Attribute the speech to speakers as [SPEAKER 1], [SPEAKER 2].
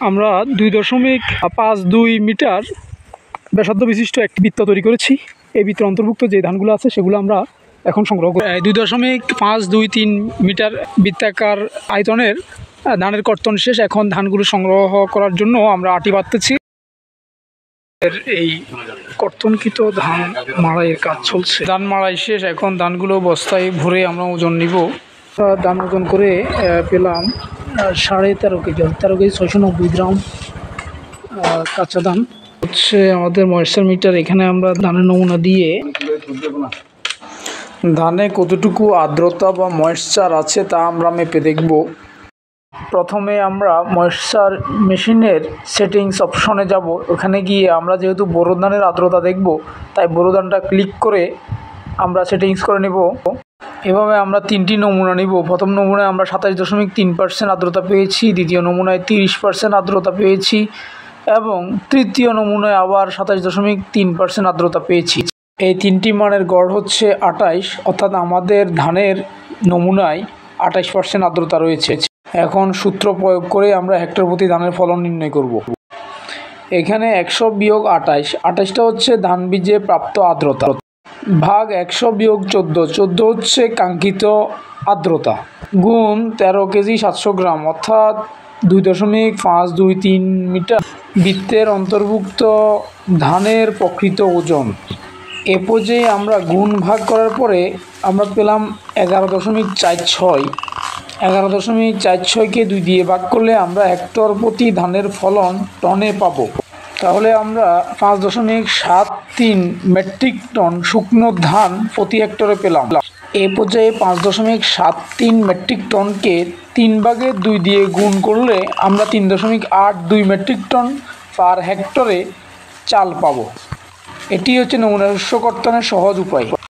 [SPEAKER 1] আমরা 2.52 মিটার ব্যাসার্ধ বিশিষ্ট একটি বৃত্ত তৈরি করেছি। এই বৃত্তের অন্তর্ভুক্ত যে ধানগুলো আছে সেগুলো আমরা এখন সংগ্রহ করি। 2.523 মিটার বৃত্তাকার আয়তনের ধানের কর্তন শেষ। এখন ধানগুলো সংগ্রহ করার জন্য আমরা আটি বাঁধতেছি। এই কর্তনকৃত ধান মাড়াইয়ের কাজ চলছে। ধান মাড়াই শেষ, এখন ধানগুলো বস্তায় ভরে আমরা ওজন নিব। ধান ওজন করে পেলাম 13.5 কেজি, 13 কেজি 690 গ্রাম কাঁচা ধান। হচ্ছে আমাদের ময়েশ্চার মিটার। এখানে আমরা ধানের নমুনা দিয়ে ধানে কতটুকু আর্দ্রতা বা ময়েশ্চার আছে তা আমরা মেপে দেখব। প্রথমে আমরা ময়েশ্চার মেশিনের সেটিংস অপশনে যাব। ওখানে গিয়ে আমরা যেহেতু বোরো ধানের আর্দ্রতা দেখব, তাই বোরো ধানটা ক্লিক করে আমরা সেটিংস করে নেব। এভাবে আমরা 3টি নমুনা নিব। প্রথম নমুনায় আমরা 27.3% আর্দ্রতা পেয়েছি, দ্বিতীয় নমুনায় 30% আর্দ্রতা পেয়েছি এবং তৃতীয় নমুনায় আবার 27.3% আর্দ্রতা পেয়েছি। এই 3টি মানের গড় হচ্ছে 28, অর্থাৎ আমাদের ধানের নমুনায় 28% আর্দ্রতা রয়েছে। এখন সূত্র প্রয়োগ করে আমরা হেক্টর প্রতি ধানের ফলন নির্ণয় করব। এখানে 100 বিয়োগ 28, 28টা হচ্ছে ধান বীজে প্রাপ্ত আর্দ্রতা, ভাগ 100 বিয়োগ 14, 14 হচ্ছে কাঙ্ক্ষিত আর্দ্রতা, গুণ 13 কেজি 700 গ্রাম, অর্থাৎ 2.523 মিটার বৃত্তের অন্তর্ভুক্ত ধানের প্রকৃত ওজন। এ পর্যায়ে আমরা গুণ ভাগ করার পরে আমরা পেলাম 11.46। 11.46কে 2 দিয়ে ভাগ করলে আমরা হেক্টর প্রতি ধানের ফলন টনে পাবো। তাহলে আমরা 5.73 মেট্রিক টন শুকনো ধান প্রতি হেক্টরে পেলাম। এ পর্যায়ে 5.73 মেট্রিক টনকে 3 ভাগে 2 দিয়ে গুণ করলে আমরা 3.82 মেট্রিক টন পার হেক্টরে চাল পাবো। এটি হচ্ছে নমুনা শস্য কর্তনের সহজ উপায়।